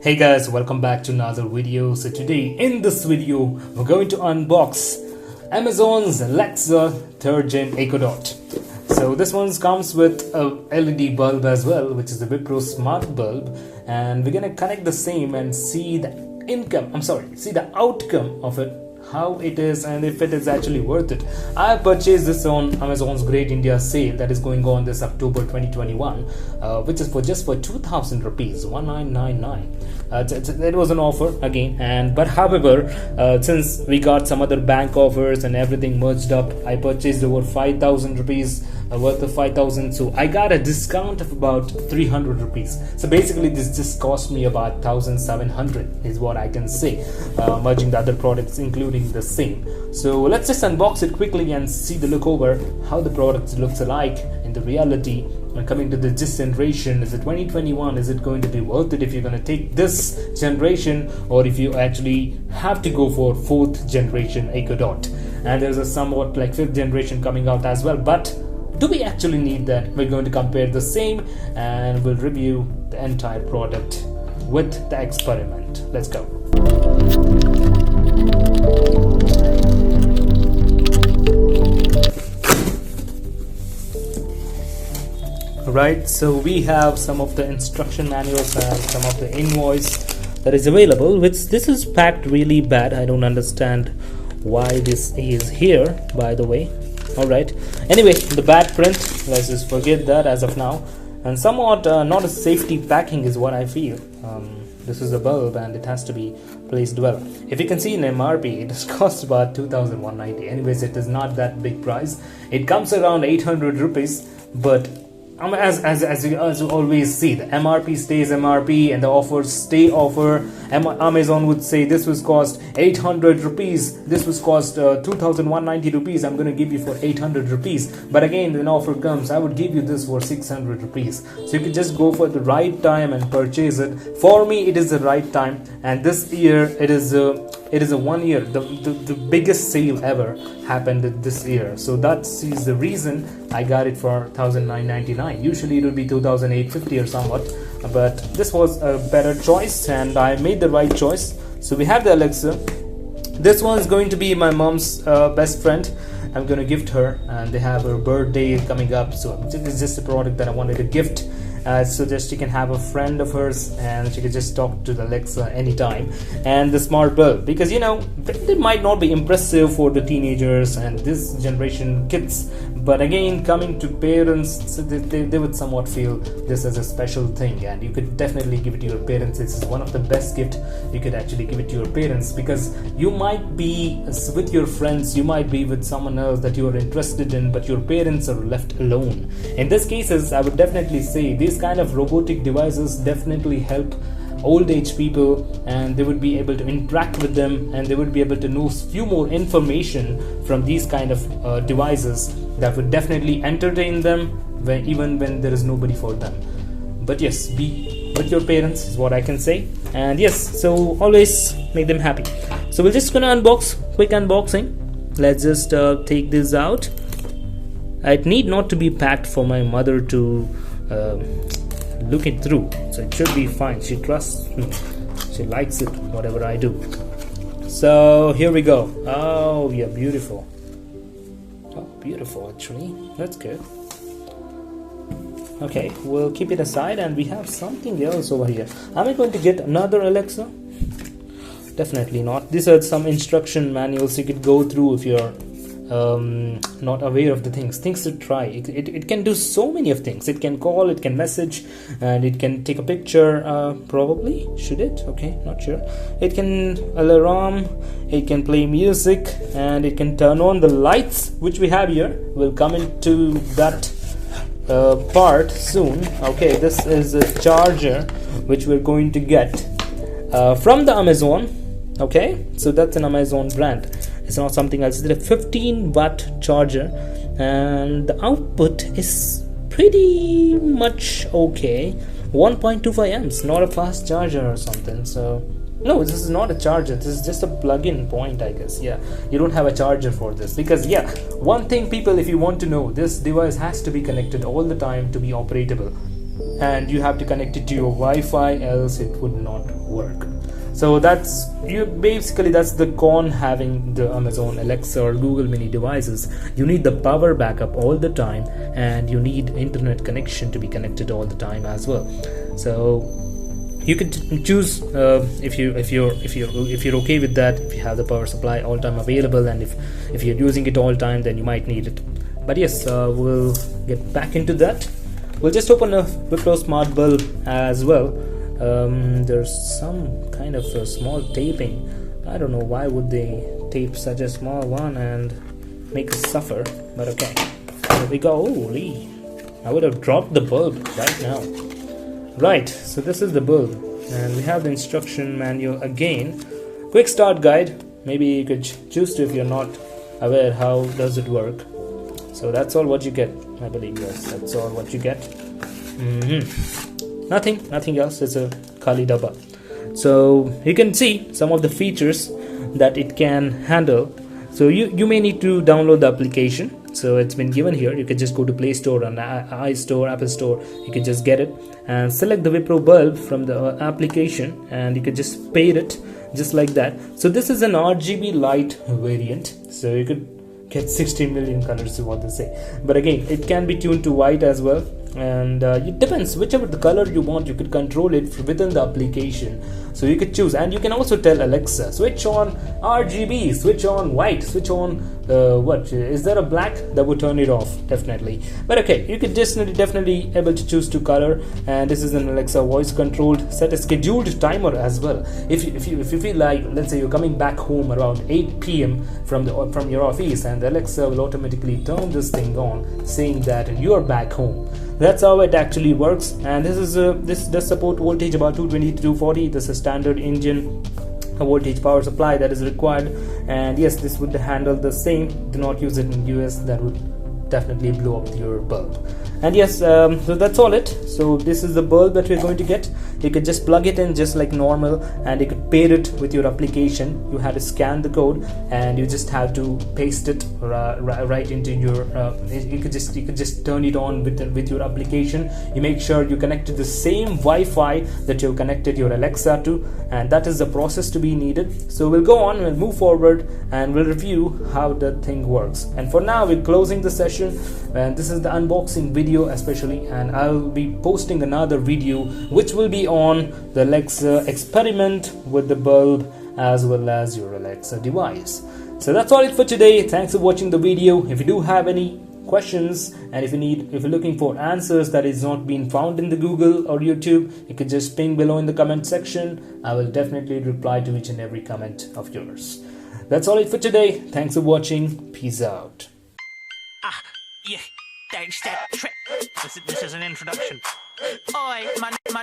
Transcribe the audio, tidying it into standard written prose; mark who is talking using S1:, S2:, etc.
S1: Hey guys, welcome back to another video. So today in this video we're going to unbox Amazon's Alexa 3rd Gen Echo Dot. So this one comes with a LED bulb as well, which is the Wipro Smart bulb, and we're gonna connect the same and see the outcome of it, how it is, and if it is actually worth it. I purchased this on Amazon's Great India Sale that is going on this October 2021, which is for just 2,000 rupees, 1999. It was an offer again, but however, since we got some other bank offers and everything merged up, I purchased over 5,000 rupees worth of 5,000, so I got a discount of about 300 rupees. So basically this just cost me about 1,700 is what I can say, merging the other products including the same. So let's just unbox it quickly and see the look over how the product looks like in the reality. And coming to this generation, is it 2021, is it going to be worth it if you're going to take this generation, or if you actually have to go for 4th generation Echo Dot? And there's a somewhat like 5th generation coming out as well, but do we actually need that? We're going to compare the same and we'll review the entire product with the experiment. Let's go. Right, so we have some of the instruction manuals and some of the invoice that is available, which this is packed really bad. I don't understand why this is here, by the way. Alright, anyway, the bad print, let's just forget that as of now, and somewhat not a safety packing is what I feel. This is a bulb and it has to be placed well. If you can see in MRP, it costs about 2,190. Anyways, it is not that big price. It comes around 800 rupees, but as you always see, the MRP stays MRP and the offers stay offer. Amazon would say this was cost 800 rupees, this was cost 2,190 rupees, I'm going to give you for 800 rupees. But again, when offer comes, I would give you this for 600 rupees. So you could just go for the right time and purchase it. For me, it is the right time, and this year it is a 1 year, the biggest sale ever happened this year. So that is the reason I got it for 1,999. Usually it would be 2,850 or somewhat, but this was a better choice and I made the right choice. So we have the Alexa. This one is going to be my mom's best friend. I'm going to gift her, and they have her birthday coming up, so it's just a product that I wanted to gift. So just she can have a friend of hers and she can just talk to the Alexa anytime. And the smart bulb, because you know it might not be impressive for the teenagers and this generation kids, but again, coming to parents, they would somewhat feel this as a special thing, and you could definitely give it to your parents. This is one of the best gifts you could actually give it to your parents, because you might be with your friends, you might be with someone else that you are interested in, but your parents are left alone. In these cases, I would definitely say these kind of robotic devices definitely help old age people, and they would be able to interact with them, and they would be able to know few more information from these kind of devices that would definitely entertain them even when there is nobody for them. But yes, be with your parents is what I can say, and yes, so always make them happy. So we're just gonna quick unboxing. Let's just take this out. It need not to be packed for my mother to look it through, so it should be fine. She trusts me, she likes it whatever I do. So here we go. Oh yeah, beautiful. Oh, beautiful actually, that's good. Okay, we'll keep it aside, and we have something else over here. Am I going to get another Alexa? Definitely not. These are some instruction manuals you could go through if you're not aware of the things to try. It can do so many of things. It can call, it can message, and it can take a picture. Probably should it? Okay, not sure. It can alarm, it can play music, and it can turn on the lights, which we have here. We'll come into that part soon. Okay, this is a charger which we're going to get from the Amazon. Okay, so that's an Amazon brand. It's not something else. It's a 15-watt charger, and the output is pretty much okay. 1.25 amps, not a fast charger or something. So No, this is not a charger. This is just a plug-in point, I guess. Yeah, you don't have a charger for this because, yeah, one thing, people, if you want to know, this device has to be connected all the time to be operatable, and you have to connect it to your Wi-Fi, else it would not work. So that's the con having the Amazon Alexa or Google Mini devices. You need the power backup all the time, and you need internet connection to be connected all the time as well. So you can choose if you're okay with that. If you have the power supply all time available, and if you're using it all time, then you might need it. But yes, we'll get back into that. We'll just open a Wipro Smart Bulb as well. There's some kind of a small taping. I don't know why would they tape such a small one and make us suffer, but okay. There we go. Holy, I would have dropped the bulb right now. Right, so this is the bulb, and we have the instruction manual again. Quick start guide. Maybe you could choose to if you're not aware how does it work. So that's all what you get, I believe. Yes, that's all what you get. Nothing else. It's a Kali Dabba. So you can see some of the features that it can handle. So you may need to download the application. So it's been given here. You can just go to Play Store and iStore, Apple Store. You can just get it and select the Wipro Bulb from the application, and you can just pair it just like that. So this is an RGB light variant. So you could get 16 million colors is what they say, but again it can be tuned to white as well, and it depends whichever the color you want. You could control it within the application, so you could choose. And you can also tell Alexa, switch on RGB, switch on white, switch on what is there a black, that would turn it off definitely. But okay, you could definitely able to choose to color. And this is an Alexa voice controlled. Set a scheduled timer as well. If you feel like, let's say you're coming back home around 8 p.m. from your office, and Alexa will automatically turn this thing on, saying that you're back home. That's how it actually works. And this does support voltage about 220 to 240. This is standard engine voltage power supply that is required. And yes, this would handle the same. Do not use it in US, that would definitely blow up your bulb. And yes, so that's all it. So this is the bulb that we're going to get. You could just plug it in just like normal, and you could pair it with your application. You have to scan the code, and you just have to paste it right into your you could just turn it on with your application. You make sure you connect to the same Wi-Fi that you connected your Alexa to, and that is the process to be needed. So we'll go on, we'll move forward, and we'll review how the thing works. And for now, we're closing the session, and this is the unboxing video especially, and I'll be posting another video which will be on the Alexa experiment with the bulb as well as your Alexa device. So that's all it for today. Thanks for watching the video. If you do have any questions, and if you're looking for answers that is not being found in the Google or YouTube, you could just ping below in the comment section. I will definitely reply to each and every comment of yours. That's all it for today. Thanks for watching. Peace out.
S2: Yeah, don't step trip. This is an introduction. Oi, my